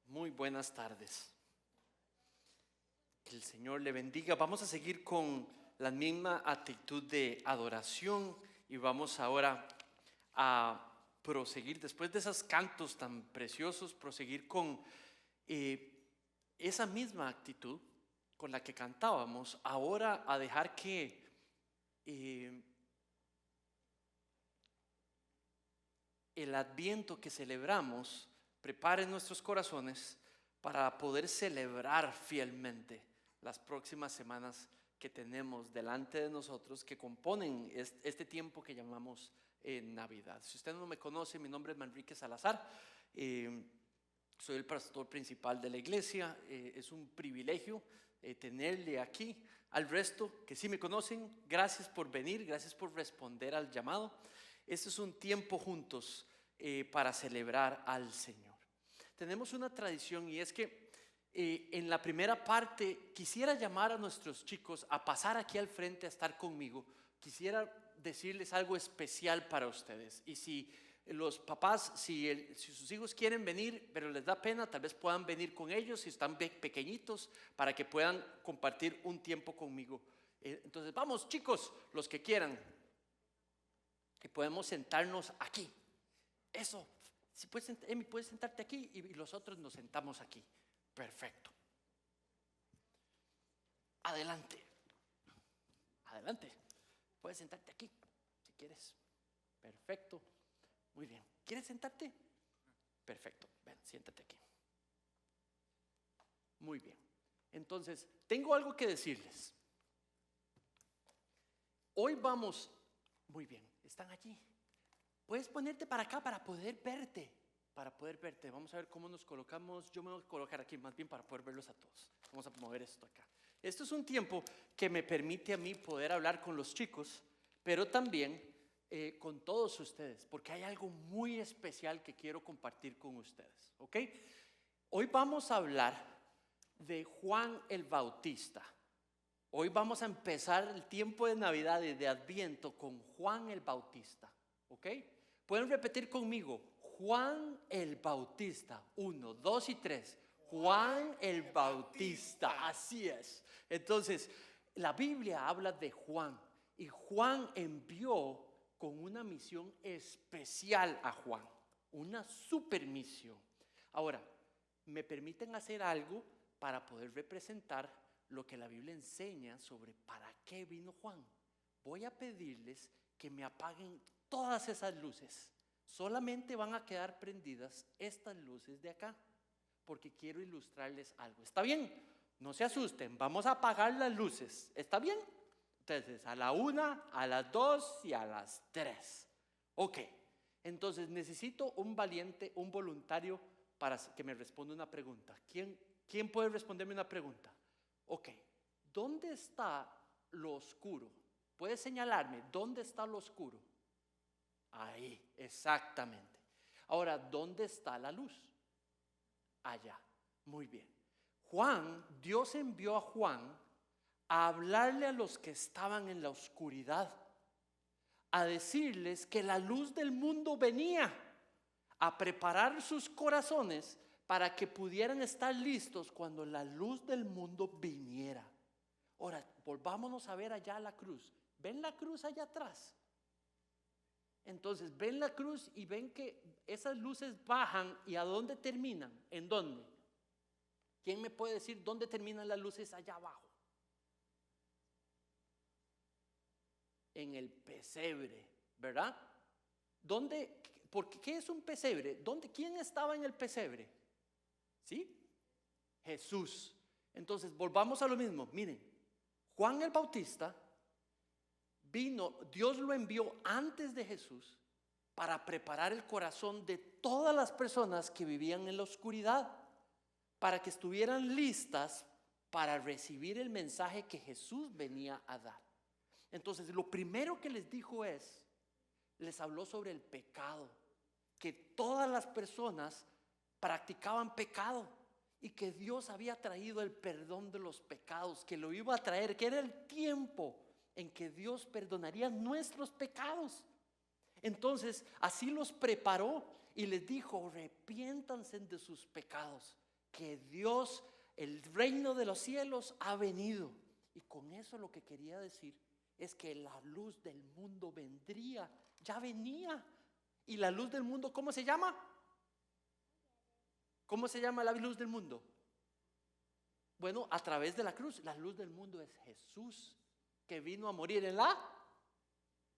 Muy buenas tardes. Que el Señor le bendiga. Vamos a seguir con la misma actitud de adoración y vamos ahora a proseguir, después de esos cantos tan preciosos, proseguir con esa misma actitud con la que cantábamos, ahora a dejar que el Adviento que celebramos prepare nuestros corazones para poder celebrar fielmente las próximas semanas que tenemos delante de nosotros, que componen este tiempo que llamamos Navidad. Si usted no me conoce, mi nombre es Manrique Salazar, soy el pastor principal de la iglesia. Es un privilegio tenerle aquí. Al resto que sí me conocen, gracias por venir, gracias por responder al llamado. Este es un tiempo juntos para celebrar al Señor. Tenemos una tradición y es que en la primera parte quisiera llamar a nuestros chicos a pasar aquí al frente a estar conmigo. Quisiera decirles algo especial para ustedes, y si los papás, si sus hijos quieren venir pero les da pena, tal vez puedan venir con ellos si están pequeñitos, para que puedan compartir un tiempo conmigo. Entonces vamos, chicos, los que quieran, que podemos sentarnos aquí. Eso, si puedes, Emi, puedes sentarte aquí y los otros nos sentamos aquí. Perfecto. Adelante. Adelante. Puedes sentarte aquí si quieres. Perfecto. Muy bien. ¿Quieres sentarte? Perfecto. Ven, siéntate aquí. Muy bien. Entonces, tengo algo que decirles. Hoy vamos. Muy bien. ¿Están allí? Puedes ponerte para acá para poder verte. Para poder verte. Vamos a ver cómo nos colocamos. Yo me voy a colocar aquí más bien para poder verlos a todos. Vamos a mover esto acá. Esto es un tiempo que me permite a mí poder hablar con los chicos, pero también con todos ustedes, porque hay algo muy especial que quiero compartir con ustedes. ¿Ok? Hoy vamos a hablar de Juan el Bautista. Hoy vamos a empezar el tiempo de Navidad y de Adviento con Juan el Bautista. ¿Ok? Pueden repetir conmigo: Juan el Bautista. 1, 2 y 3. Juan el Bautista. Así es. Entonces, la Biblia habla de Juan, y Juan envió con una misión especial a Juan, una super misión. Ahora, ¿me permiten hacer algo para poder representar lo que la Biblia enseña sobre para qué vino Juan? Voy a pedirles que me apaguen todas esas luces. Solamente van a quedar prendidas estas luces de acá, porque quiero ilustrarles algo. ¿Está bien? No se asusten, vamos a apagar las luces. ¿Está bien? Entonces, a la 1, a las 2 y a las 3. Ok, entonces necesito un valiente, un voluntario para que me responda una pregunta. ¿Quién puede responderme una pregunta? Ok, ¿dónde está lo oscuro? ¿Puede señalarme dónde está lo oscuro? Ahí, exactamente. Ahora, ¿dónde está la luz? Allá. Muy bien. Dios envió a Juan a hablarle a los que estaban en la oscuridad, a decirles que la luz del mundo venía, a preparar sus corazones para que pudieran estar listos cuando la luz del mundo viniera. Ahora, volvámonos a ver allá la cruz. ¿Ven la cruz allá atrás? Entonces, ven la cruz y ven que esas luces bajan, ¿y a dónde terminan? ¿En dónde? ¿Quién me puede decir dónde terminan las luces allá abajo? En el pesebre, ¿verdad? ¿Dónde? ¿Qué es un pesebre? ¿Quién estaba en el pesebre? ¿Sí? Jesús. Entonces, volvamos a lo mismo. Miren, Juan el Bautista vino, Dios lo envió antes de Jesús para preparar el corazón de todas las personas que vivían en la oscuridad, para que estuvieran listas para recibir el mensaje que Jesús venía a dar. Entonces, lo primero que les dijo les habló sobre el pecado, que todas las personas practicaban pecado y que Dios había traído el perdón de los pecados, que lo iba a traer, que era el tiempo en que Dios perdonaría nuestros pecados. Entonces, así los preparó y les dijo: arrepiéntanse de sus pecados que Dios, el reino de los cielos ha venido. Y con eso lo que quería decir es que la luz del mundo vendría, ya venía. ¿Y la luz del mundo cómo se llama? ¿Cómo se llama la luz del mundo? Bueno, a través de la cruz. La luz del mundo es Jesús, que vino a morir en la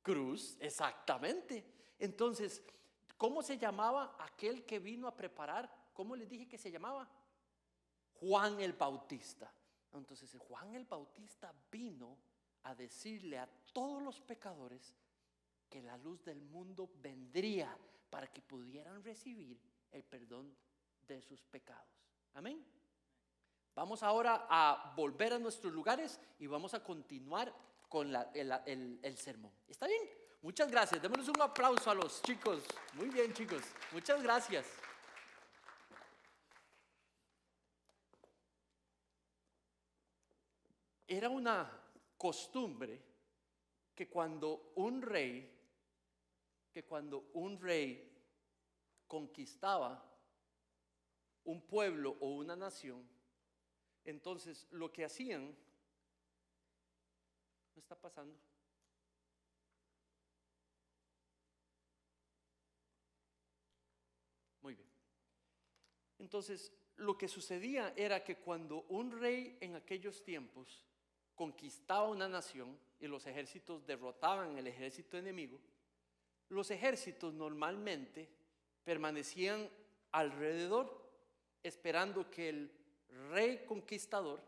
cruz, exactamente. Entonces, ¿cómo se llamaba aquel que vino a preparar? ¿Cómo les dije que se llamaba? Juan el Bautista. Entonces, Juan el Bautista vino a decirle a todos los pecadores que la luz del mundo vendría para que pudieran recibir el perdón de sus pecados. Amén. Vamos ahora a volver a nuestros lugares y vamos a continuar con el sermón. ¿Está bien? Muchas gracias. Démosles un aplauso a los chicos. Muy bien, chicos. Muchas gracias. Era una costumbre que cuando un rey conquistaba un pueblo o una nación, entonces lo que hacían, ¿qué está pasando? Muy bien. Entonces, lo que sucedía era que cuando un rey en aquellos tiempos conquistaba una nación y los ejércitos derrotaban el ejército enemigo, los ejércitos normalmente permanecían alrededor esperando que el rey conquistador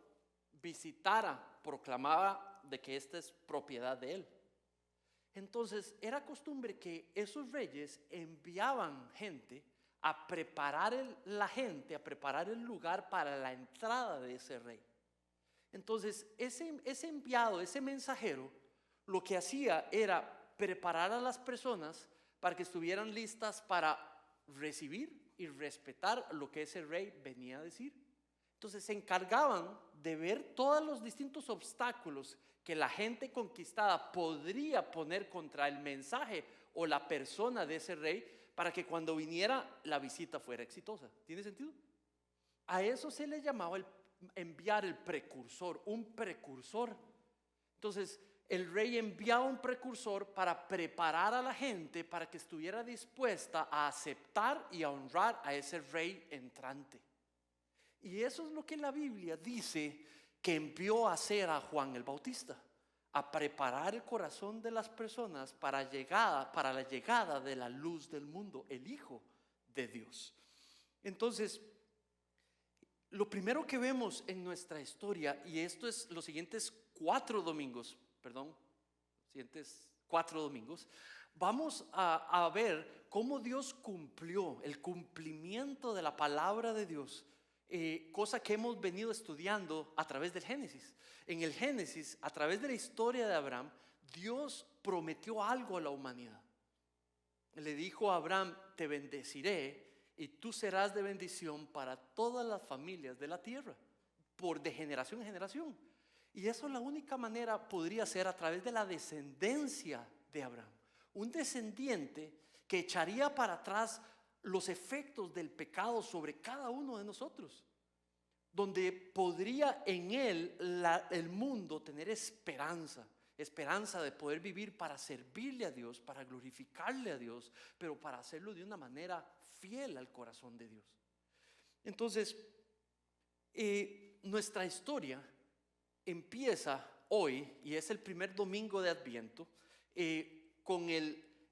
visitara, proclamaba de que esta es propiedad de él. Entonces era costumbre que esos reyes enviaban gente a preparar la gente, a preparar el lugar para la entrada de ese rey. Entonces ese enviado, ese mensajero, lo que hacía era preparar a las personas para que estuvieran listas para recibir y respetar lo que ese rey venía a decir. Entonces se encargaban de ver todos los distintos obstáculos que la gente conquistada podría poner contra el mensaje o la persona de ese rey para que cuando viniera la visita fuera exitosa. ¿Tiene sentido? A eso se le llamaba enviar el precursor, un precursor. Entonces el rey enviaba un precursor para preparar a la gente para que estuviera dispuesta a aceptar y a honrar a ese rey entrante. Y eso es lo que la Biblia dice que envió a hacer a Juan el Bautista, a preparar el corazón de las personas para la llegada de la luz del mundo, el Hijo de Dios. Entonces, lo primero que vemos en nuestra historia, y esto es los siguientes 4 domingos, vamos a ver cómo Dios cumplió el cumplimiento de la palabra de Dios, cosa que hemos venido estudiando a través del Génesis. En el Génesis, a través de la historia de Abraham, Dios prometió algo a la humanidad. Le dijo a Abraham: te bendeciré y tú serás de bendición para todas las familias de la tierra, de generación en generación. Y eso la única manera podría ser a través de la descendencia de Abraham. Un descendiente que echaría para atrás los efectos del pecado sobre cada uno de nosotros, donde podría en él el mundo tener esperanza de poder vivir para servirle a Dios, para glorificarle a Dios, pero para hacerlo de una manera fiel al corazón de Dios. Entonces, nuestra historia empieza hoy, y es el primer domingo de Adviento, con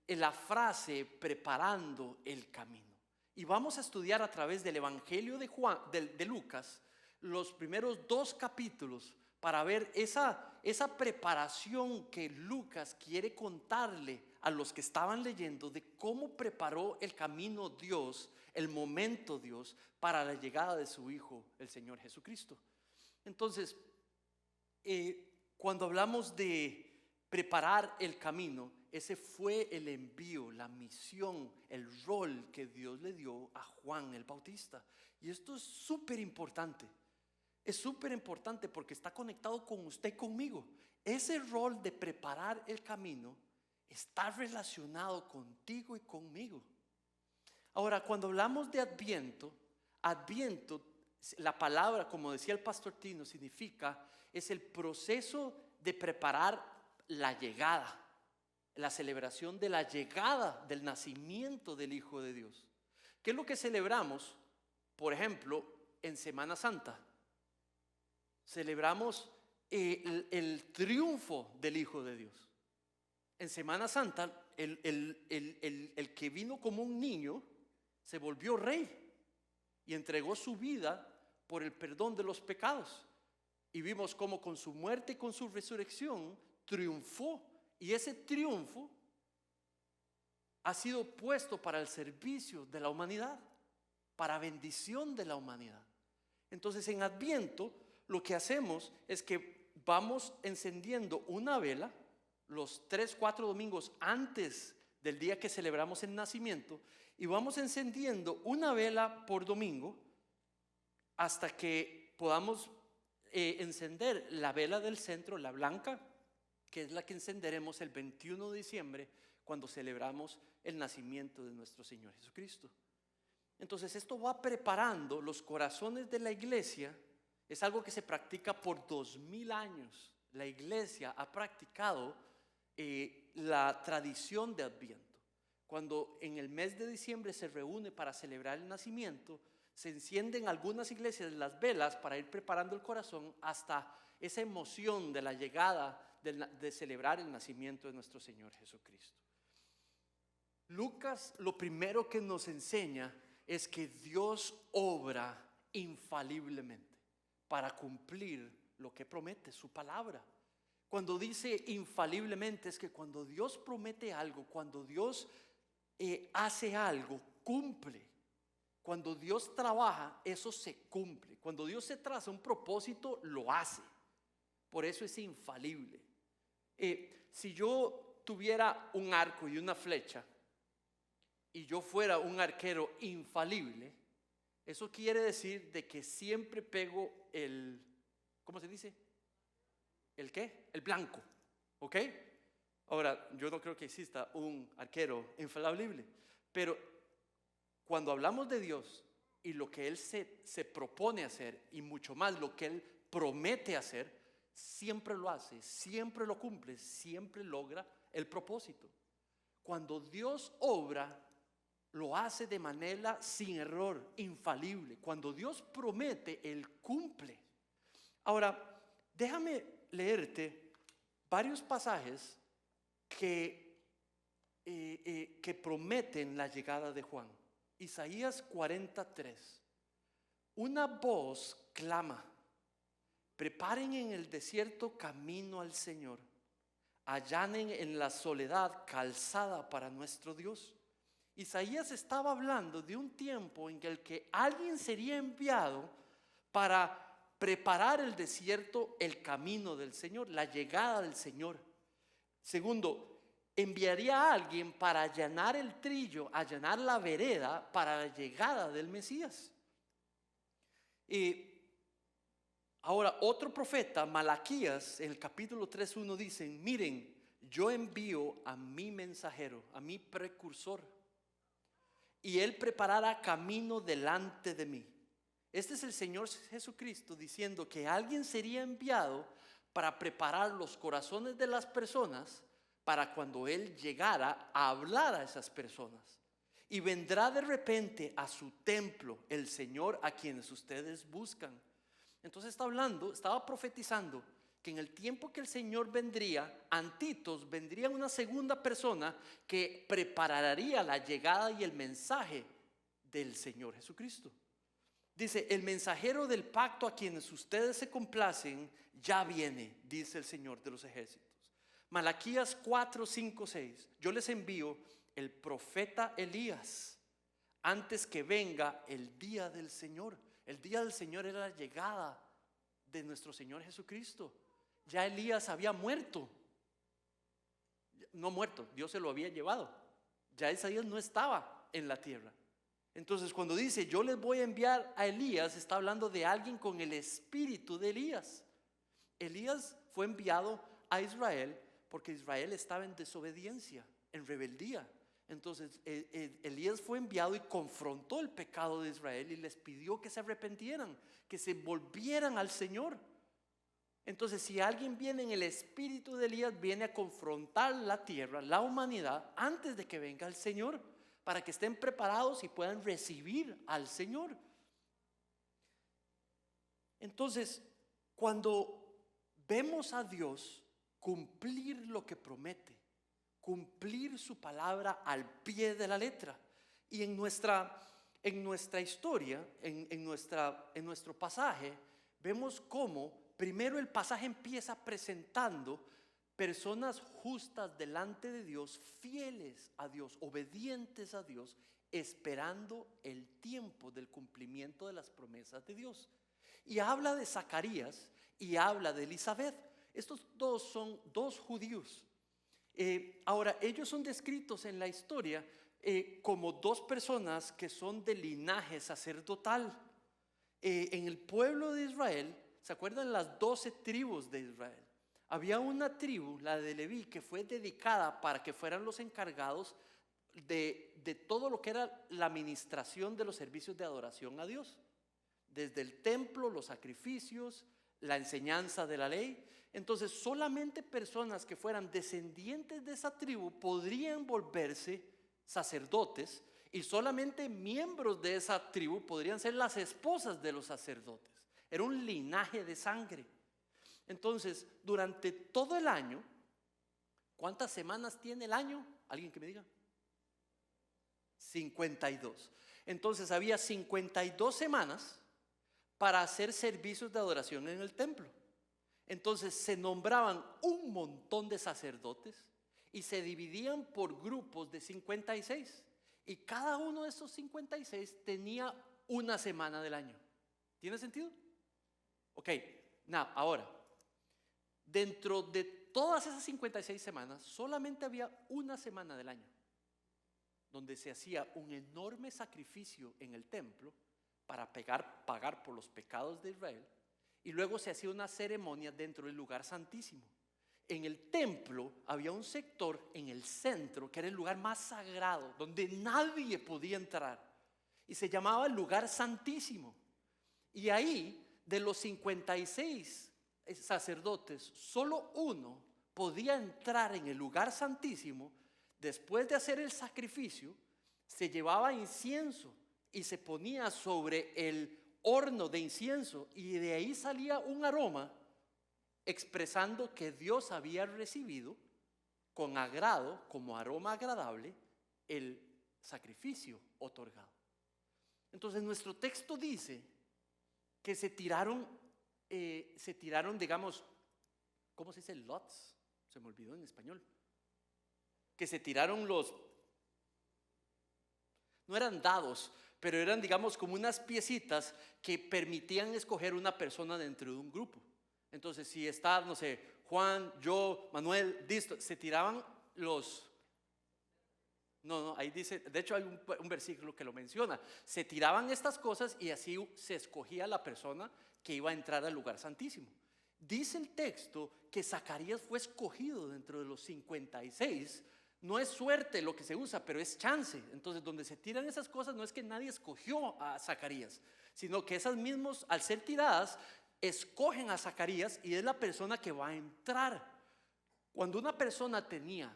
la frase preparando el camino. Y vamos a estudiar a través del Evangelio de Lucas los primeros 2 capítulos para ver esa preparación que Lucas quiere contarle a los que estaban leyendo de cómo preparó el camino Dios, el momento Dios para la llegada de su Hijo, el Señor Jesucristo. Entonces, cuando hablamos de preparar el camino, ese fue el envío, la misión, el rol que Dios le dio a Juan el Bautista. Y esto es súper importante. Es súper importante porque está conectado con usted y conmigo. Ese rol de preparar el camino está relacionado contigo y conmigo. Ahora, cuando hablamos de Adviento La palabra, como decía el pastor Tino, significa, es el proceso de preparar la llegada, la celebración de la llegada del nacimiento del Hijo de Dios. ¿Qué es lo que celebramos? Por ejemplo, en Semana Santa. Celebramos el triunfo del Hijo de Dios. En Semana Santa, el que vino como un niño se volvió rey y entregó su vida por el perdón de los pecados. Y vimos cómo con su muerte y con su resurrección triunfó. Y ese triunfo ha sido puesto para el servicio de la humanidad, para bendición de la humanidad. Entonces en Adviento lo que hacemos es que vamos encendiendo una vela los 3, 4 domingos antes del día que celebramos el nacimiento, y vamos encendiendo una vela por domingo hasta que podamos encender la vela del centro, la blanca, que es la que encenderemos el 21 de diciembre cuando celebramos el nacimiento de nuestro Señor Jesucristo. Entonces esto va preparando los corazones de la iglesia. Es algo que se practica por 2000 años. La iglesia ha practicado la tradición de Adviento. Cuando en el mes de diciembre se reúne para celebrar el nacimiento, se encienden algunas iglesias las velas para ir preparando el corazón hasta esa emoción de la llegada de celebrar el nacimiento de nuestro Señor Jesucristo. Lucas lo primero que nos enseña es que Dios obra infaliblemente para cumplir lo que promete, su palabra. Cuando dice infaliblemente es que cuando Dios promete algo, cuando Dios hace algo, cumple. Cuando Dios trabaja, eso se cumple. Cuando Dios se traza un propósito, lo hace. Por eso es infalible. Si yo tuviera un arco y una flecha y yo fuera un arquero infalible, eso quiere decir de que siempre pego ¿cómo se dice? ¿El qué? El blanco, ¿ok? Ahora, yo no creo que exista un arquero infalible, pero cuando hablamos de Dios y lo que Él se propone hacer, y mucho más lo que Él promete hacer, siempre lo hace, siempre lo cumple, siempre logra el propósito. Cuando Dios obra, lo hace de manera sin error, infalible. Cuando Dios promete, Él cumple. Ahora, déjame leerte varios pasajes que prometen la llegada de Juan. Isaías 43. Una voz clama: preparen en el desierto camino al Señor, allanen en la soledad calzada para nuestro Dios. Isaías estaba hablando de un tiempo en el que alguien sería enviado para preparar el desierto, el camino del Señor, la llegada del Señor. Segundo, enviaría a alguien para allanar el trillo, allanar la vereda para la llegada del Mesías. Ahora, otro profeta, Malaquías, en el capítulo 3:1 dicen: miren, yo envío a mi mensajero, a mi precursor, y él preparará camino delante de mí. Este es el Señor Jesucristo diciendo que alguien sería enviado para preparar los corazones de las personas para cuando Él llegara a hablar a esas personas. Y vendrá de repente a su templo el Señor a quienes ustedes buscan. Entonces estaba profetizando que en el tiempo que el Señor vendría, antitos, vendría una segunda persona que prepararía la llegada y el mensaje del Señor Jesucristo. Dice: el mensajero del pacto a quienes ustedes se complacen ya viene, dice el Señor de los ejércitos. Malaquías 4, 5, 6. Yo les envío el profeta Elías antes que venga el día del Señor. El día del Señor era la llegada de nuestro Señor Jesucristo. Ya Elías había muerto. No muerto, Dios se lo había llevado. Ya Isaías no estaba en la tierra. Entonces cuando dice yo les voy a enviar a Elías, está hablando de alguien con el espíritu de Elías. Elías fue enviado a Israel porque Israel estaba en desobediencia, en rebeldía. Entonces Elías fue enviado y confrontó el pecado de Israel y les pidió que se arrepintieran, que se volvieran al Señor. Entonces, si alguien viene en el espíritu de Elías, viene a confrontar la tierra, la humanidad, antes de que venga el Señor, para que estén preparados y puedan recibir al Señor. Entonces, cuando vemos a Dios cumplir lo que promete, cumplir su palabra al pie de la letra, y en nuestra historia, en nuestro pasaje, vemos cómo primero el pasaje empieza presentando personas justas delante de Dios, fieles a Dios, obedientes a Dios, esperando el tiempo del cumplimiento de las promesas de Dios. Y habla de Zacarías y habla de Elizabeth. Estos dos son dos judíos. Ahora, ellos son descritos en la historia como dos personas que son de linaje sacerdotal. En el pueblo de Israel, ¿se acuerdan las 12 tribus de Israel? Había una tribu, la de Leví, que fue dedicada para que fueran los encargados de todo lo que era la administración de los servicios de adoración a Dios. Desde el templo, los sacrificios, la enseñanza de la ley. Entonces, solamente personas que fueran descendientes de esa tribu podrían volverse sacerdotes, y solamente miembros de esa tribu podrían ser las esposas de los sacerdotes. Era un linaje de sangre. Entonces, durante todo el año, ¿cuántas semanas tiene el año? ¿Alguien que me diga? 52. Entonces, había 52 semanas para hacer servicios de adoración en el templo. Entonces, se nombraban un montón de sacerdotes y se dividían por grupos de 56. Y cada uno de esos 56 tenía una semana del año. ¿Tiene sentido? Ok, ahora, dentro de todas esas 56 semanas, solamente había una semana del año donde se hacía un enorme sacrificio en el templo para pagar por los pecados de Israel, y luego se hacía una ceremonia dentro del lugar santísimo. En el templo había un sector en el centro que era el lugar más sagrado, donde nadie podía entrar, y se llamaba el lugar santísimo. Y ahí, de los 56 sacerdotes, solo uno podía entrar en el lugar santísimo. Después de hacer el sacrificio, se llevaba incienso y se ponía sobre el horno de incienso, y de ahí salía un aroma expresando que Dios había recibido con agrado, como aroma agradable, el sacrificio otorgado. Entonces, nuestro texto dice que se tiraron, digamos, ¿cómo se dice? Lots, se me olvidó en español. Que se tiraron no eran dados, pero eran, digamos, como unas piecitas que permitían escoger una persona dentro de un grupo. Entonces, si está, no sé, Juan, yo, Manuel, listo, se tiraban los... No, ahí dice, de hecho hay un versículo que lo menciona. Se tiraban estas cosas y así se escogía la persona que iba a entrar al lugar santísimo. Dice el texto que Zacarías fue escogido dentro de los 56. No es suerte lo que se usa, pero es chance. Entonces, donde se tiran esas cosas, no es que nadie escogió a Zacarías, sino que esas mismas, al ser tiradas, escogen a Zacarías y es la persona que va a entrar. Cuando una persona tenía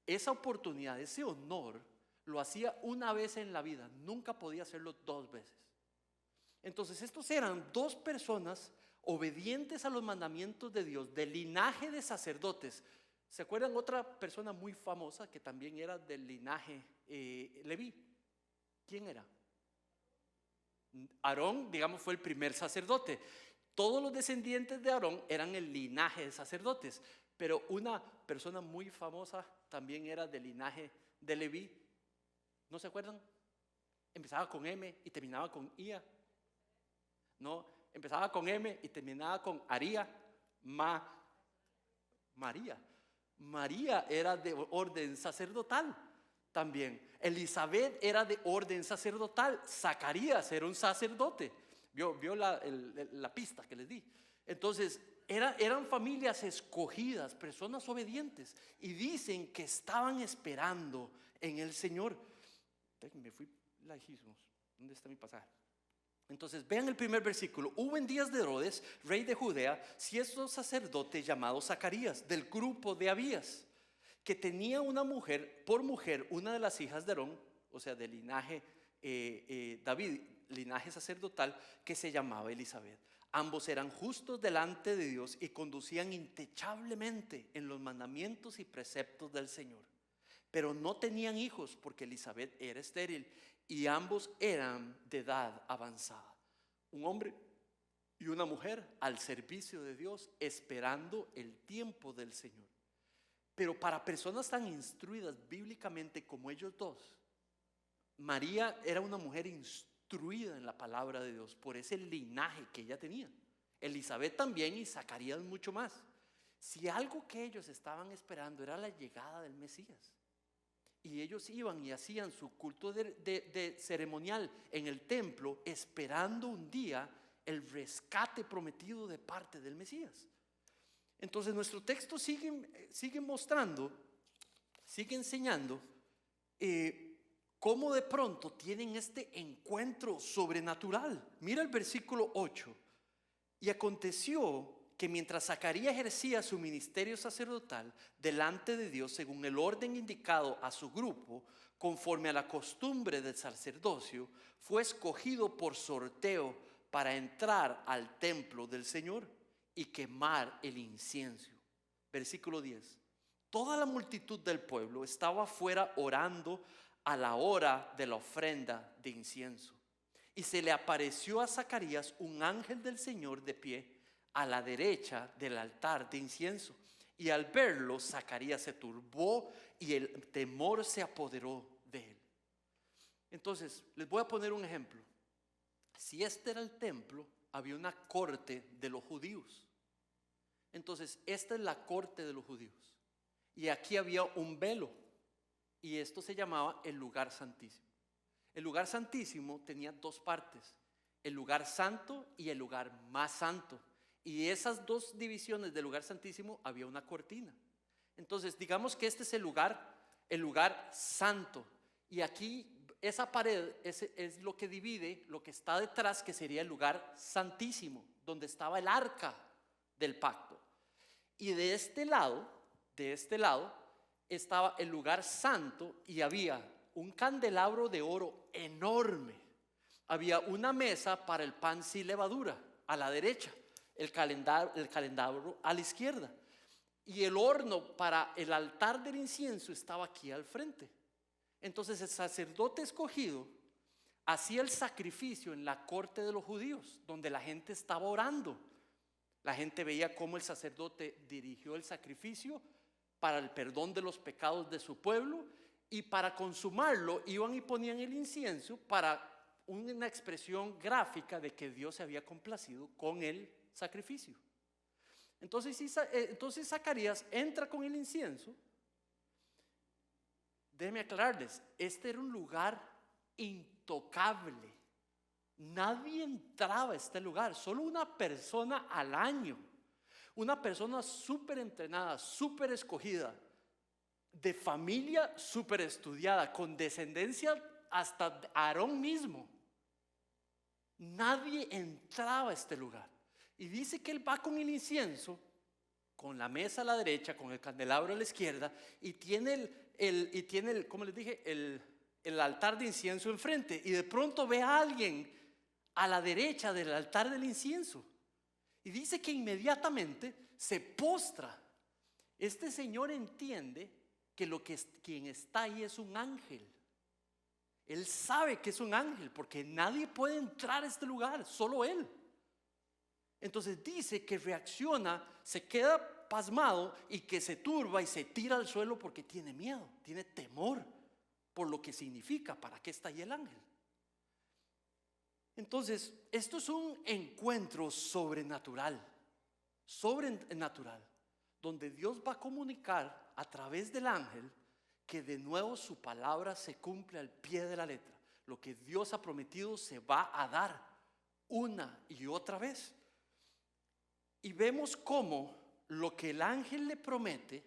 esa oportunidad, ese honor, lo hacía una vez en la vida, nunca podía hacerlo dos veces. Entonces, estos eran dos personas obedientes a los mandamientos de Dios, del linaje de sacerdotes. ¿Se acuerdan otra persona muy famosa que también era del linaje Leví? ¿Quién era? Aarón, digamos, fue el primer sacerdote. Todos los descendientes de Aarón eran el linaje de sacerdotes, pero una persona muy famosa también era del linaje de Leví. ¿No se acuerdan? Empezaba con M y terminaba con Ia. No, empezaba con M y terminaba con Aría. María. María era de orden sacerdotal también. Elizabeth era de orden sacerdotal. Zacarías era un sacerdote. Vio la pista que les di. Entonces, Eran familias escogidas, personas obedientes, y dicen que estaban esperando en el Señor. Me fui lejísimos. ¿Dónde está mi pasaje? Entonces vean el primer versículo. Hubo en días de Herodes, rey de Judea, cierto sacerdote llamado Zacarías, del grupo de Abías, que tenía una mujer, por mujer, una de las hijas de Aarón, o sea, del linaje David, linaje sacerdotal, que se llamaba Elizabeth. Ambos eran justos delante de Dios y conducían intechablemente en los mandamientos y preceptos del Señor. Pero no tenían hijos porque Elizabeth era estéril y ambos eran de edad avanzada. Un hombre y una mujer al servicio de Dios, esperando el tiempo del Señor. Pero para personas tan instruidas bíblicamente como ellos dos, María era una mujer instruida en la palabra de Dios por ese linaje que ella tenía. Elizabeth también, y Zacarías mucho más. Si algo que ellos estaban esperando era la llegada del Mesías, y ellos iban y hacían su culto de ceremonial en el templo, esperando un día el rescate prometido de parte del Mesías. Entonces nuestro texto sigue mostrando, sigue enseñando cómo de pronto tienen este encuentro sobrenatural. Mira el versículo 8. Y aconteció que mientras Zacarías ejercía su ministerio sacerdotal delante de Dios según el orden indicado a su grupo, conforme a la costumbre del sacerdocio, fue escogido por sorteo para entrar al templo del Señor y quemar el incienso. Versículo 10. Toda la multitud del pueblo estaba afuera orando a la hora de la ofrenda de incienso. Y se le apareció a Zacarías un ángel del Señor de pie a la derecha del altar de incienso. Y al verlo, Zacarías se turbó y el temor se apoderó de él. Entonces, les voy a poner un ejemplo. Si este era el templo, había una corte de los judíos. Entonces, esta es la corte de los judíos. Y aquí había un velo. Y esto se llamaba el lugar santísimo. El lugar santísimo tenía dos partes: el lugar santo y el lugar más santo. Y esas dos divisiones del lugar santísimo había una cortina. Entonces, digamos que este es el lugar santo. Y aquí esa pared es lo que divide lo que está detrás, que sería el lugar santísimo, donde estaba el arca del pacto. Y de este lado estaba el lugar santo y había un candelabro de oro enorme. Había una mesa para el pan sin levadura a la derecha, el candelabro a la izquierda, y el horno para el altar del incienso estaba aquí al frente. Entonces el sacerdote escogido hacía el sacrificio en la corte de los judíos, donde la gente estaba orando. La gente veía cómo el sacerdote dirigió el sacrificio para el perdón de los pecados de su pueblo, y para consumarlo iban y ponían el incienso para una expresión gráfica de que Dios se había complacido con el sacrificio. Entonces Zacarías entra con el incienso. Déjenme aclararles, este era un lugar intocable. Nadie entraba a este lugar, solo una persona al año. Una persona súper entrenada, súper escogida, de familia súper estudiada, con descendencia hasta Aarón mismo. Nadie entraba a este lugar. Y dice que él va con el incienso, con la mesa a la derecha, con el candelabro a la izquierda, y tiene como les dije, el altar de incienso enfrente. Y de pronto ve a alguien a la derecha del altar del incienso. Y dice que inmediatamente se postra. Este señor entiende que quien está ahí es un ángel. Él sabe que es un ángel porque nadie puede entrar a este lugar, solo él. Entonces dice que reacciona, se queda pasmado y que se turba y se tira al suelo porque tiene miedo, tiene temor por lo que significa, para qué está ahí el ángel. Entonces, esto es un encuentro sobrenatural, donde Dios va a comunicar a través del ángel que de nuevo su palabra se cumple al pie de la letra. Lo que Dios ha prometido se va a dar una y otra vez. Y vemos cómo lo que el ángel le promete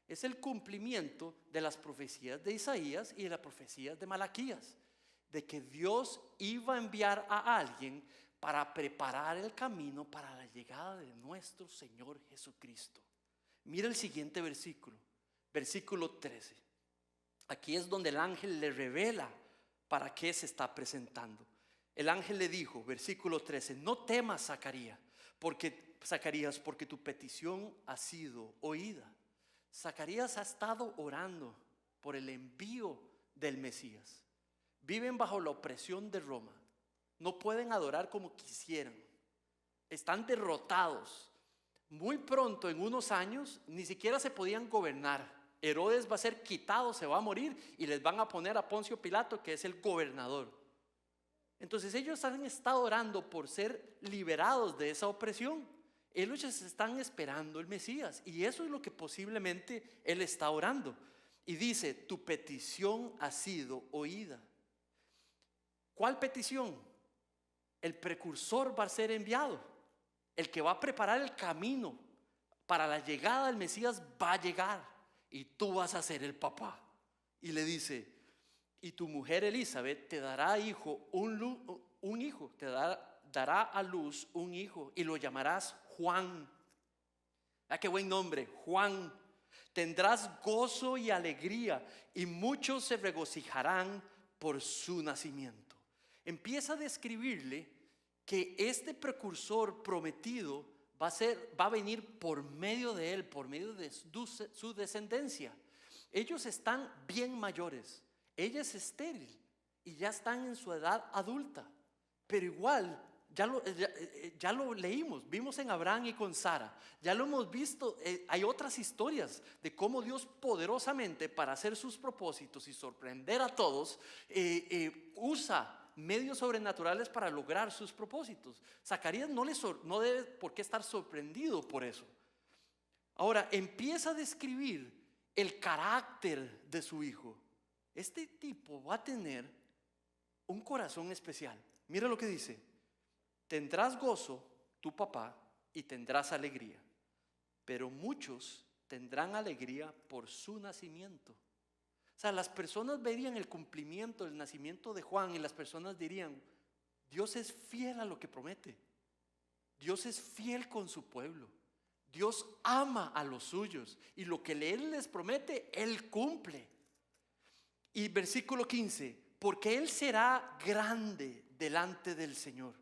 es el cumplimiento de las profecías de Isaías y de las profecías de Malaquías, de que Dios iba a enviar a alguien para preparar el camino para la llegada de nuestro Señor Jesucristo. Mira el siguiente versículo, versículo 13. Aquí es donde el ángel le revela para qué se está presentando. El ángel le dijo, versículo 13, no temas, Zacarías, porque tu petición ha sido oída. Zacarías ha estado orando por el envío del Mesías. Viven bajo la opresión de Roma. No pueden adorar como quisieran. Están derrotados. Muy pronto, en unos años, ni siquiera se podían gobernar. Herodes va a ser quitado, se va a morir y les van a poner a Poncio Pilato, que es el gobernador. Entonces ellos han estado orando por ser liberados de esa opresión. Ellos están esperando el Mesías y eso es lo que posiblemente él está orando. Y dice, tu petición ha sido oída. ¿Cuál petición? El precursor va a ser enviado. El que va a preparar el camino para la llegada del Mesías va a llegar y tú vas a ser el papá. Y le dice, y tu mujer Elizabeth te dará un hijo, dará a luz un hijo y lo llamarás Juan. Ah, qué buen nombre, Juan. Tendrás gozo y alegría y muchos se regocijarán por su nacimiento. Empieza a describirle que este precursor prometido va a venir por medio de él, por medio de su descendencia. Ellos están bien mayores. Ella es estéril y ya están en su edad adulta, pero igual ya lo leímos, vimos en Abraham y con Sara, ya lo hemos visto, hay otras historias de cómo Dios poderosamente para hacer sus propósitos y sorprender a todos, usa medios sobrenaturales para lograr sus propósitos. Zacarías no debe por qué estar sorprendido por eso. Ahora empieza a describir el carácter de su hijo. Este tipo va a tener un corazón especial. Mira lo que dice: tendrás gozo, tu papá, y tendrás alegría, pero muchos tendrán alegría por su nacimiento. O sea, las personas verían el cumplimiento del nacimiento de Juan y las personas dirían, Dios es fiel a lo que promete. Dios es fiel con su pueblo. Dios ama a los suyos y lo que Él les promete, Él cumple. Y versículo 15, porque Él será grande delante del Señor.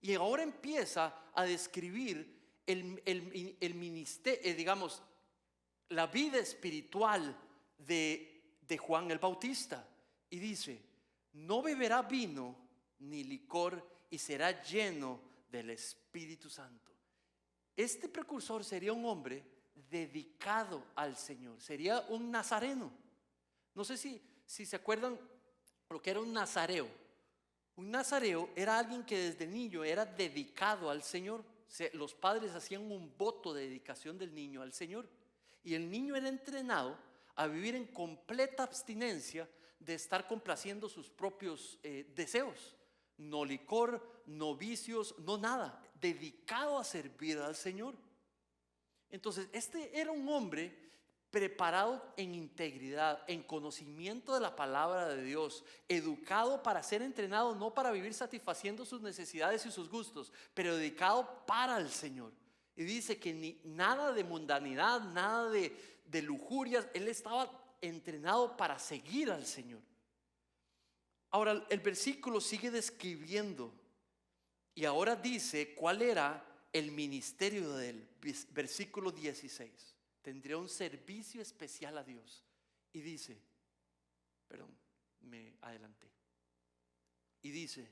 Y ahora empieza a describir el ministerio, digamos, la vida espiritual de Juan el Bautista. Y dice, no beberá vino ni licor y será lleno del Espíritu Santo. Este precursor sería un hombre dedicado al Señor, sería un nazareno. No sé si se acuerdan lo que era un nazareo. Un nazareo era alguien que desde niño era dedicado al Señor. Los padres hacían un voto de dedicación del niño al Señor. Y el niño era entrenado a vivir en completa abstinencia de estar complaciendo sus propios deseos. No licor, no vicios, no nada. Dedicado a servir al Señor. Entonces, este era un hombre preparado en integridad, en conocimiento de la palabra de Dios, educado para ser entrenado, no para vivir satisfaciendo sus necesidades y sus gustos, pero dedicado para el Señor. Y dice que nada de mundanidad, nada de lujurias, él estaba entrenado para seguir al Señor. Ahora el versículo sigue describiendo y ahora dice cuál era el ministerio de él. Versículo 16. Tendría un servicio especial a Dios. Y dice, perdón, me adelanté. Y dice,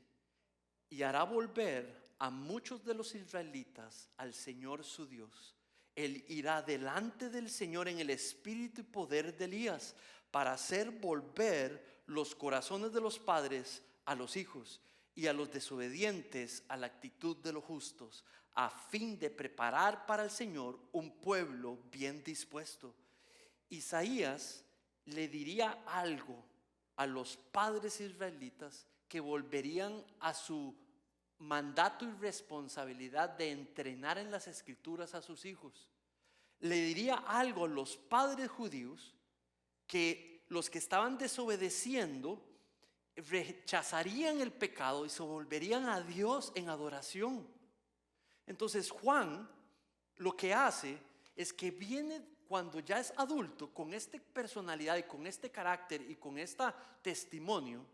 y hará volver a muchos de los israelitas al Señor su Dios. Él irá delante del Señor en el espíritu y poder de Elías para hacer volver los corazones de los padres a los hijos y a los desobedientes a la actitud de los justos, a fin de preparar para el Señor un pueblo bien dispuesto. Isaías le diría algo a los padres israelitas que volverían a su mandato y responsabilidad de entrenar en las escrituras a sus hijos. Le diría algo a los padres judíos, que los que estaban desobedeciendo rechazarían el pecado y se volverían a Dios en adoración. Entonces Juan lo que hace es que viene cuando ya es adulto, con esta personalidad y con este carácter y con este testimonio,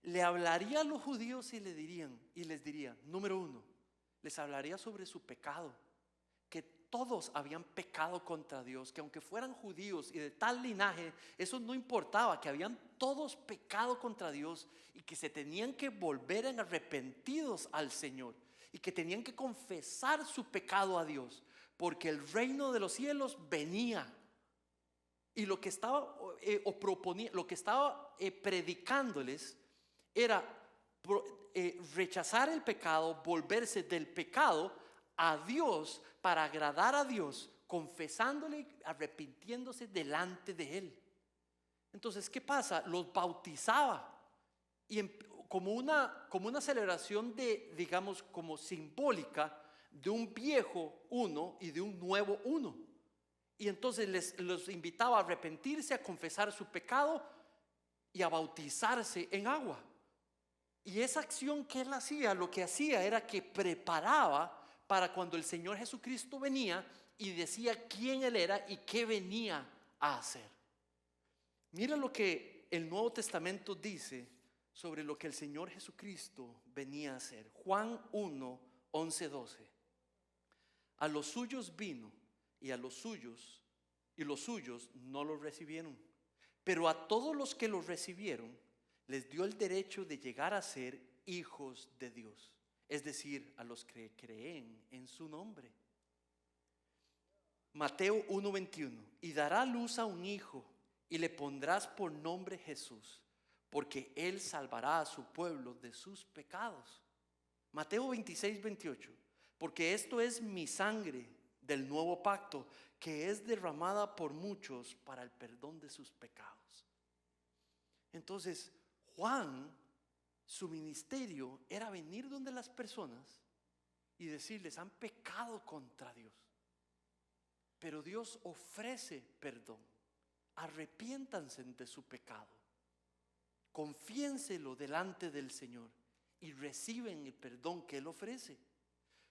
le hablaría a los judíos y les diría, número uno, les hablaría sobre su pecado, que todos habían pecado contra Dios, que aunque fueran judíos y de tal linaje, eso no importaba, que habían todos pecado contra Dios y que se tenían que volver en arrepentidos al Señor y que tenían que confesar su pecado a Dios, porque el reino de los cielos venía. Y lo que estaba predicándoles era rechazar el pecado, volverse del pecado a Dios para agradar a Dios, confesándole, arrepintiéndose delante de Él. Entonces, ¿qué pasa? Los bautizaba y como una celebración digamos, como simbólica de un viejo uno y de un nuevo uno. Y entonces los invitaba a arrepentirse, a confesar su pecado y a bautizarse en agua. Y esa acción que él hacía, lo que hacía era que preparaba para cuando el Señor Jesucristo venía y decía quién Él era y qué venía a hacer. Mira lo que el Nuevo Testamento dice sobre lo que el Señor Jesucristo venía a hacer. Juan 1, 11, 12. A los suyos vino y los suyos no lo recibieron. Pero a todos los que lo recibieron, les dio el derecho de llegar a ser hijos de Dios. Es decir, a los que creen en su nombre. Mateo 1:21. Y dará a luz a un hijo y le pondrás por nombre Jesús, porque él salvará a su pueblo de sus pecados. Mateo 26:28. Porque esto es mi sangre del nuevo pacto, que es derramada por muchos para el perdón de sus pecados. Entonces, Juan, su ministerio era venir donde las personas y decirles, han pecado contra Dios, pero Dios ofrece perdón. Arrepiéntanse de su pecado, confiénselo delante del Señor y reciben el perdón que Él ofrece.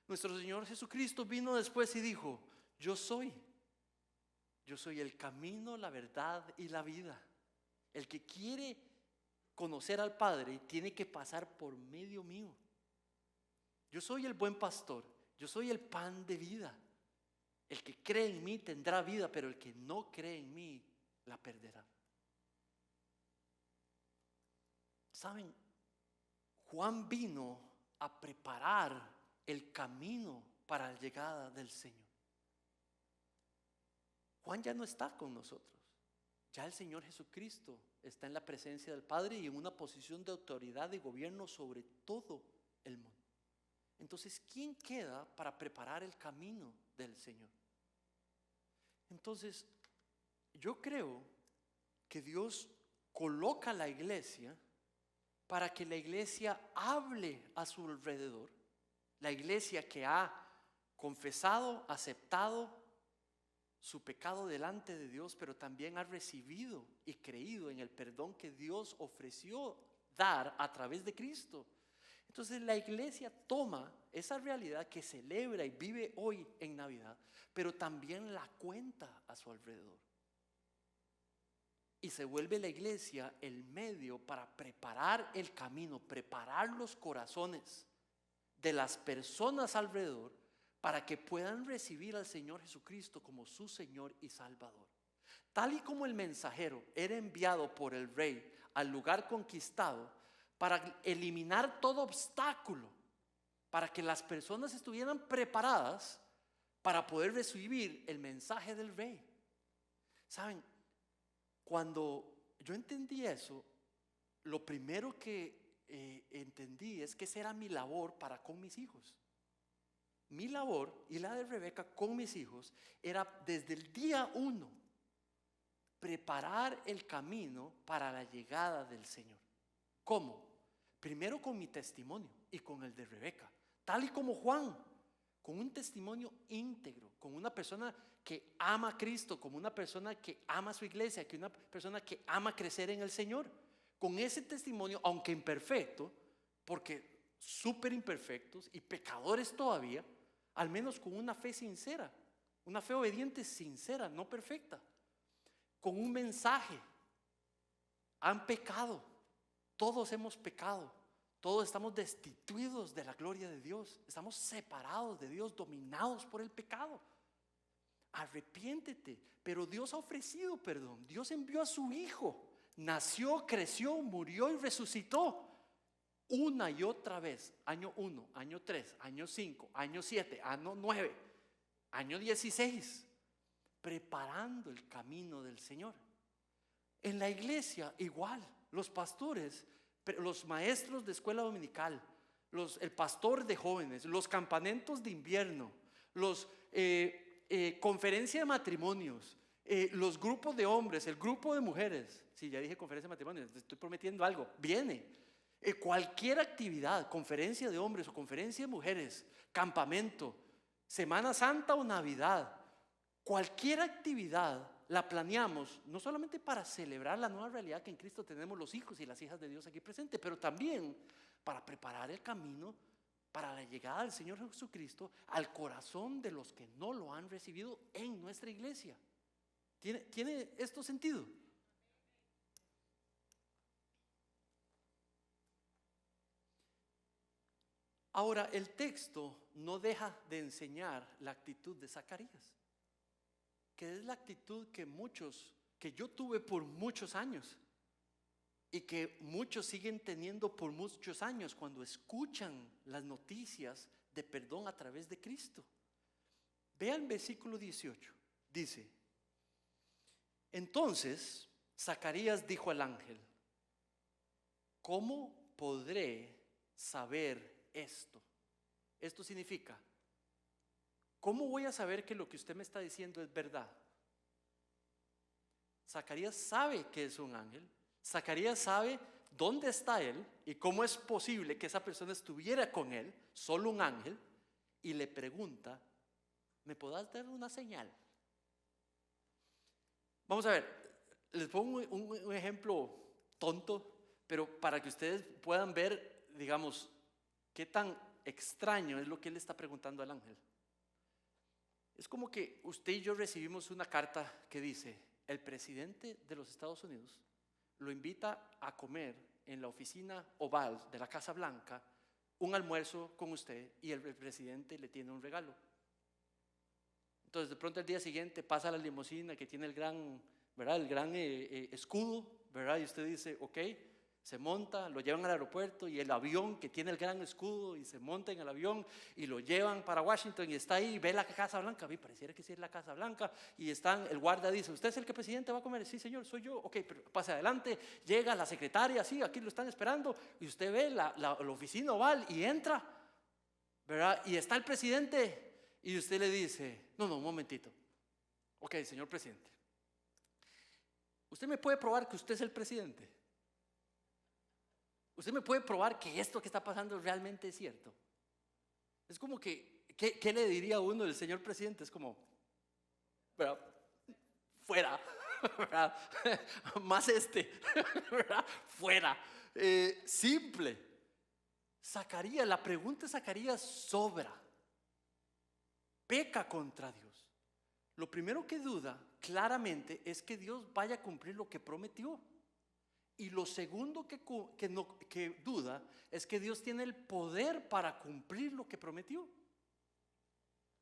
Nuestro Señor Jesucristo vino después y dijo, yo soy el camino, la verdad y la vida. El que quiere conocer al Padre tiene que pasar por medio mío. Yo soy el buen pastor, yo soy el pan de vida. El que cree en mí tendrá vida, pero el que no cree en mí la perderá. ¿Saben? Juan vino a preparar el camino para la llegada del Señor. Juan ya no está con nosotros. Ya el Señor Jesucristo está en la presencia del Padre y en una posición de autoridad y gobierno sobre todo el mundo. Entonces, ¿quién queda para preparar el camino del Señor? Entonces, yo creo que Dios coloca a la iglesia para que la iglesia hable a su alrededor. La iglesia que ha confesado, aceptado su pecado delante de Dios, pero también ha recibido y creído en el perdón que Dios ofreció dar a través de Cristo. Entonces la iglesia toma esa realidad que celebra y vive hoy en Navidad, pero también la cuenta a su alrededor. Y se vuelve la iglesia el medio para preparar el camino, preparar los corazones de las personas alrededor para que puedan recibir al Señor Jesucristo como su Señor y Salvador. Tal y como el mensajero era enviado por el rey al lugar conquistado para eliminar todo obstáculo, para que las personas estuvieran preparadas para poder recibir el mensaje del rey. ¿Saben? Cuando yo entendí eso, lo primero que entendí es que esa era mi labor para con mis hijos. Mi labor y la de Rebeca con mis hijos era desde el día 1 preparar el camino para la llegada del Señor. ¿Cómo? Primero con mi testimonio y con el de Rebeca. tal y como Juan, con un testimonio íntegro, con una persona que ama a Cristo, como una persona que ama a su iglesia, que una persona que ama crecer en el Señor. Con ese testimonio, aunque imperfecto, porque súper imperfectos y pecadores todavía, al menos con una fe sincera, una fe obediente sincera, no perfecta, con un mensaje. Han pecado, todos hemos pecado, todos estamos destituidos de la gloria de Dios, estamos separados de Dios, dominados por el pecado. Arrepiéntete, pero Dios ha ofrecido perdón. Dios envió a su Hijo, nació, creció, murió y resucitó una y otra vez. Año 1, año 3, año 5, año 7, año 9, año 16, preparando el camino del Señor. En la iglesia igual, los pastores, los maestros de escuela dominical, el pastor de jóvenes, los campamentos de invierno, los conferencia de matrimonios, los grupos de hombres, el grupo de mujeres. Sí, ya dije conferencia de matrimonios, estoy prometiendo algo, viene. Cualquier actividad, conferencia de hombres o conferencia de mujeres, campamento, Semana Santa o Navidad, cualquier actividad la planeamos no solamente para celebrar la nueva realidad que en Cristo tenemos los hijos y las hijas de Dios aquí presentes, pero también para preparar el camino para la llegada del Señor Jesucristo al corazón de los que no lo han recibido en nuestra iglesia. ¿Tiene esto sentido? Ahora, el texto no deja de enseñar la actitud de Zacarías, que es la actitud que yo tuve por muchos años y que muchos siguen teniendo por muchos años cuando escuchan las noticias de perdón a través de Cristo. Vean versículo 18, dice: entonces Zacarías dijo al ángel: ¿cómo podré saber esto? Esto significa, ¿cómo voy a saber que lo que usted me está diciendo es verdad? Zacarías sabe que es un ángel. Zacarías sabe dónde está él y cómo es posible que esa persona estuviera con él, solo un ángel, y le pregunta: ¿me podrás dar una señal? Vamos a ver, les pongo un ejemplo tonto, pero para que ustedes puedan ver, digamos, qué tan extraño es lo que él está preguntando al ángel. Es como que usted y yo recibimos una carta que dice: el presidente de los Estados Unidos lo invita a comer en la oficina oval de la Casa Blanca un almuerzo con usted, y el presidente le tiene un regalo. Entonces de pronto al día siguiente pasa la limusina que tiene el gran, ¿verdad? El gran escudo, ¿verdad? Y usted dice, ok, se monta, lo llevan al aeropuerto, y el avión que tiene el gran escudo, y se monta en el avión y lo llevan para Washington, y está ahí, ve la Casa Blanca, pareciera que sí es la Casa Blanca, y el guarda dice: ¿usted es el que el presidente va a comer? Sí, señor, soy yo. Ok, pero pase adelante. Llega la secretaria, sí, aquí lo están esperando, y usted ve la oficina oval y entra, ¿verdad? Y está el presidente, y usted le dice: no, un momentito. Ok, señor presidente, ¿usted me puede probar que usted es el presidente? ¿Usted me puede probar que esto que está pasando realmente es cierto? Es como que, ¿qué le diría a uno del señor presidente? Es como, ¿verdad? Fuera, ¿verdad? Más ¿verdad? Fuera. Simple. Zacarías, la pregunta de Zacarías sobra. Peca contra Dios. Lo primero que duda claramente es que Dios vaya a cumplir lo que prometió. Y lo segundo que duda es que Dios tiene el poder para cumplir lo que prometió.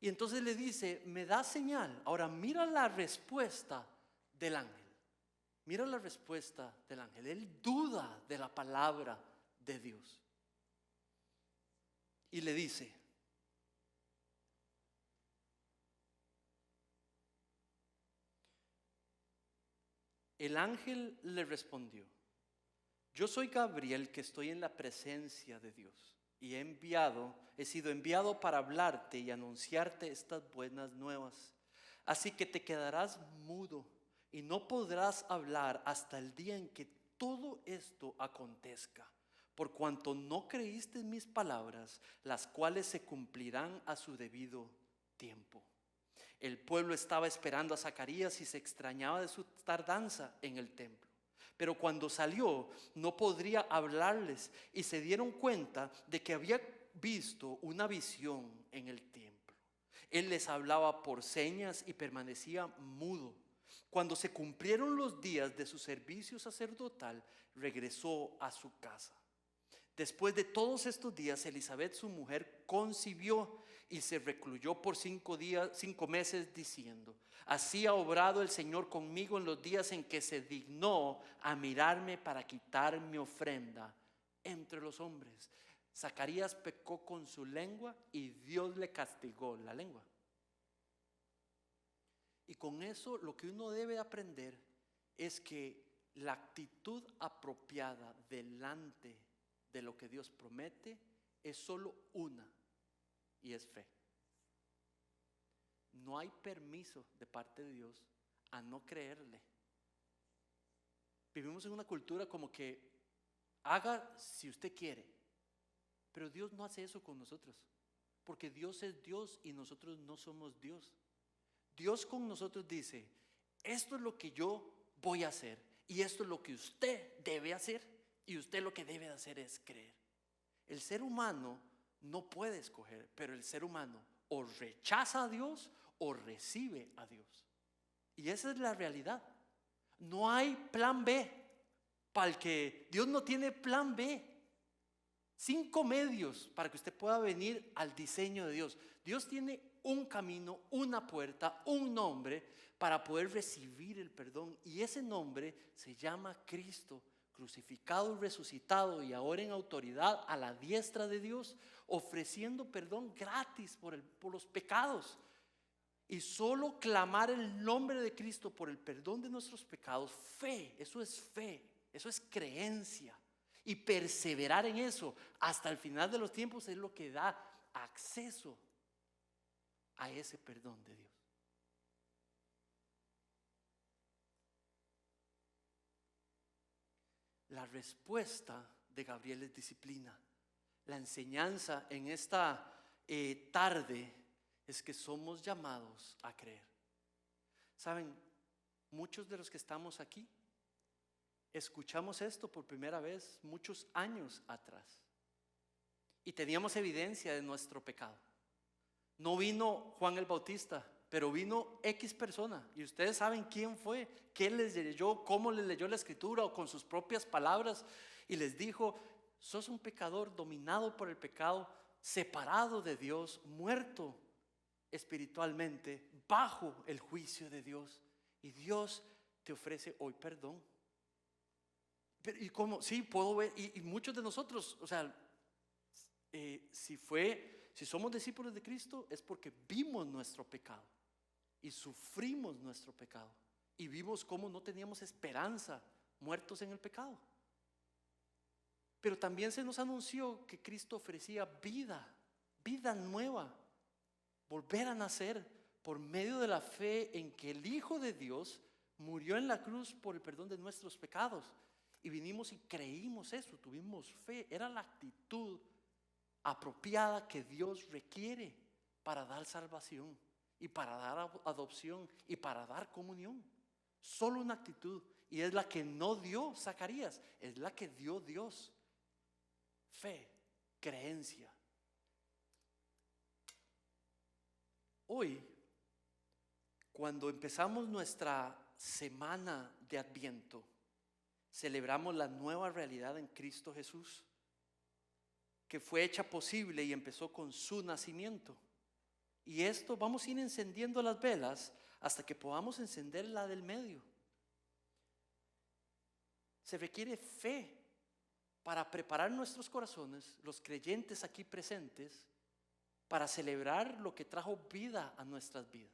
Y entonces le dice: me da señal. Ahora mira la respuesta del ángel. Mira la respuesta del ángel. Él duda de la palabra de Dios. Y le dice: el ángel le respondió: yo soy Gabriel, que estoy en la presencia de Dios, y he sido enviado para hablarte y anunciarte estas buenas nuevas. Así que te quedarás mudo y no podrás hablar hasta el día en que todo esto acontezca, por cuanto no creíste en mis palabras, las cuales se cumplirán a su debido tiempo. El pueblo estaba esperando a Zacarías y se extrañaba de su tardanza en el templo. Pero cuando salió, no podría hablarles y se dieron cuenta de que había visto una visión en el templo. Él les hablaba por señas y permanecía mudo. Cuando se cumplieron los días de su servicio sacerdotal, regresó a su casa. Después de todos estos días, Elizabeth, su mujer, concibió y se recluyó por 5 meses diciendo: así ha obrado el Señor conmigo en los días en que se dignó a mirarme para quitar mi ofrenda entre los hombres. Zacarías pecó con su lengua y Dios le castigó la lengua. Y con eso lo que uno debe aprender es que la actitud apropiada delante de lo que Dios promete es solo una, y es fe. No hay permiso de parte de Dios a no creerle. Vivimos en una cultura como que haga si usted quiere, pero Dios no hace eso con nosotros, porque Dios es Dios y nosotros no somos Dios. Dios con nosotros dice: esto es lo que yo voy a hacer y esto es lo que usted debe hacer, y usted lo que debe hacer es creer. El ser humano no puede escoger, pero el ser humano o rechaza a Dios o recibe a Dios. Y esa es la realidad. No hay plan B. Para el que Dios no tiene plan B. 5 medios para que usted pueda venir al diseño de Dios. Dios tiene un camino, una puerta, un nombre para poder recibir el perdón. Y ese nombre se llama Cristo, crucificado y resucitado, y ahora en autoridad a la diestra de Dios, ofreciendo perdón gratis por los pecados. Y solo clamar el nombre de Cristo por el perdón de nuestros pecados, fe, eso es creencia. Y perseverar en eso hasta el final de los tiempos es lo que da acceso a ese perdón de Dios. La respuesta de Gabriel es disciplina. La enseñanza en esta tarde es que somos llamados a creer. Saben, muchos de los que estamos aquí escuchamos esto por primera vez muchos años atrás y teníamos evidencia de nuestro pecado. No vino Juan el Bautista, pero vino X persona, y ustedes saben quién fue, qué les leyó, cómo les leyó la escritura o con sus propias palabras, y les dijo: sos un pecador dominado por el pecado, separado de Dios, muerto espiritualmente, bajo el juicio de Dios, y Dios te ofrece hoy perdón. Pero, ¿y cómo? Sí, puedo ver, y muchos de nosotros, o sea, si somos discípulos de Cristo es porque vimos nuestro pecado y sufrimos nuestro pecado y vimos cómo no teníamos esperanza, muertos en el pecado. Pero también se nos anunció que Cristo ofrecía vida nueva, volver a nacer por medio de la fe en que el Hijo de Dios murió en la cruz por el perdón de nuestros pecados. Y vinimos y creímos eso, tuvimos fe. Era la actitud apropiada que Dios requiere para dar salvación y para dar adopción y para dar comunión. Solo una actitud, y es la que no dio Zacarías, es la que dio Dios: fe, creencia. Hoy, cuando empezamos nuestra semana de Adviento, celebramos la nueva realidad en Cristo Jesús, que fue hecha posible y empezó con su nacimiento. Y esto vamos a ir encendiendo las velas hasta que podamos encender la del medio. Se requiere fe para preparar nuestros corazones, los creyentes aquí presentes, para celebrar lo que trajo vida a nuestras vidas.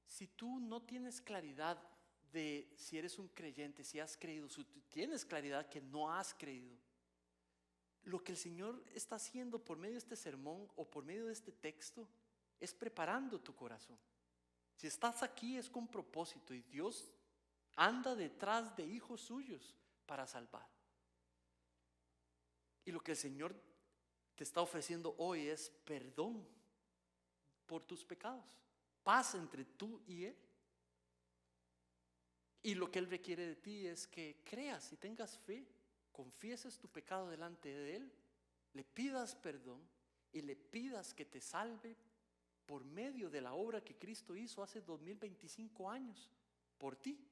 Si tú no tienes claridad de si eres un creyente, si has creído, si tienes claridad que no has creído, lo que el Señor está haciendo por medio de este sermón o por medio de este texto es preparando tu corazón. Si estás aquí es con propósito, y Dios anda detrás de hijos suyos para salvar. Y lo que el Señor te está ofreciendo hoy es perdón por tus pecados, paz entre tú y Él. Y lo que Él requiere de ti es que creas y tengas fe, confieses tu pecado delante de Él, le pidas perdón y le pidas que te salve por medio de la obra que Cristo hizo hace 2025 años por ti.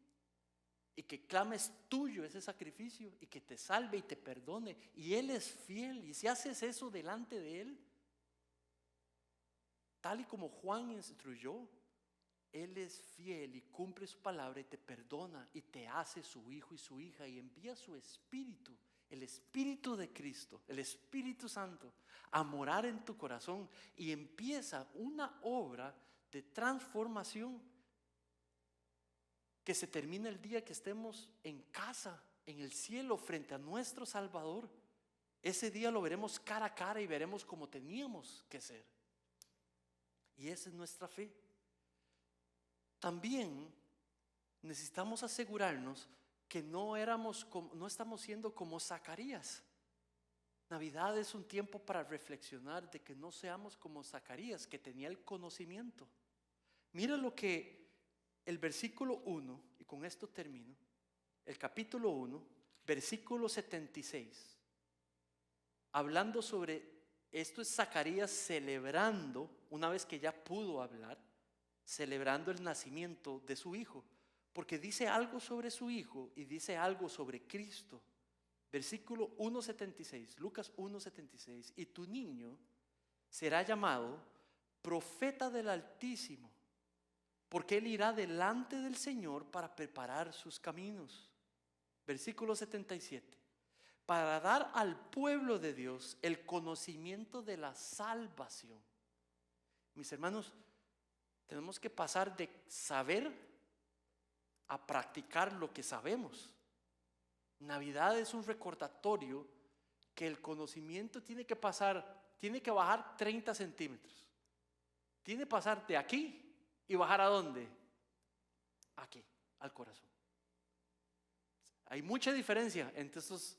Y que clames tuyo ese sacrificio y que te salve y te perdone. Y Él es fiel. Y si haces eso delante de Él, tal y como Juan instruyó, Él es fiel y cumple su palabra y te perdona y te hace su hijo y su hija y envía su Espíritu, el Espíritu de Cristo, el Espíritu Santo, a morar en tu corazón y empieza una obra de transformación que se termina el día que estemos en casa, en el cielo, frente a nuestro Salvador. Ese día lo veremos cara a cara y veremos cómo teníamos que ser. Y esa es nuestra fe. También necesitamos asegurarnos que no estamos siendo como Zacarías. Navidad es un tiempo para reflexionar de que no seamos como Zacarías, que tenía el conocimiento. Mira lo que el versículo 1, y con esto termino, el capítulo 1, versículo 76, hablando sobre, esto es Zacarías celebrando, una vez que ya pudo hablar, celebrando el nacimiento de su hijo, porque dice algo sobre su hijo y dice algo sobre Cristo. Versículo 1:76, Lucas 1:76, y tu niño será llamado profeta del Altísimo, porque él irá delante del Señor para preparar sus caminos. Versículo 77, para dar al pueblo de Dios el conocimiento de la salvación. Mis hermanos, tenemos que pasar de saber a practicar lo que sabemos. Navidad es un recordatorio que el conocimiento tiene que bajar 30 centímetros. Tiene que pasar de aquí y bajar ¿a dónde? Aquí, al corazón. Hay mucha diferencia entre estos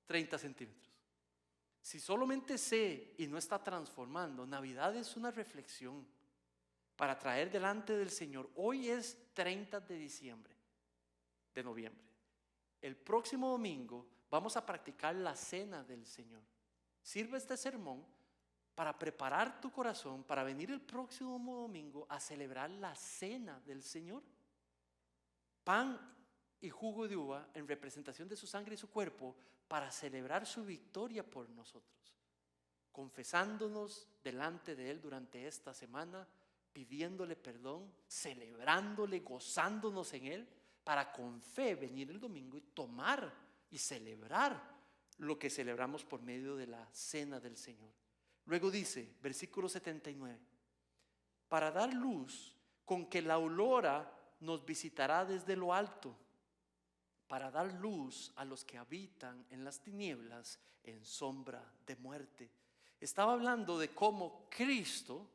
30 centímetros. Si solamente sé y no está transformando, Navidad es una reflexión para traer delante del Señor. Hoy es 30 de noviembre. El próximo domingo vamos a practicar la cena del Señor. Sirve este sermón para preparar tu corazón para venir el próximo domingo a celebrar la cena del Señor. Pan y jugo de uva en representación de su sangre y su cuerpo para celebrar su victoria por nosotros, confesándonos delante de Él durante esta semana, pidiéndole perdón, celebrándole, gozándonos en Él, para con fe venir el domingo y tomar y celebrar lo que celebramos por medio de la cena del Señor. Luego dice, versículo 79, para dar luz con que la aurora nos visitará desde lo alto, para dar luz a los que habitan en las tinieblas en sombra de muerte. Estaba hablando de cómo Cristo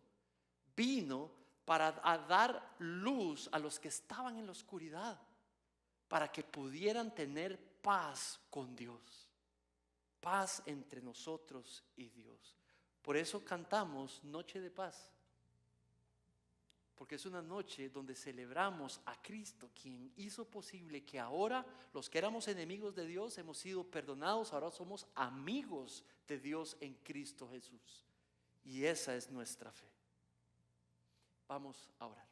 vino para dar luz a los que estaban en la oscuridad, para que pudieran tener paz con Dios, paz entre nosotros y Dios. Por eso cantamos Noche de Paz, porque es una noche donde celebramos a Cristo, quien hizo posible que ahora los que éramos enemigos de Dios hemos sido perdonados, ahora somos amigos de Dios en Cristo Jesús. Y esa es nuestra fe. Vamos a orar.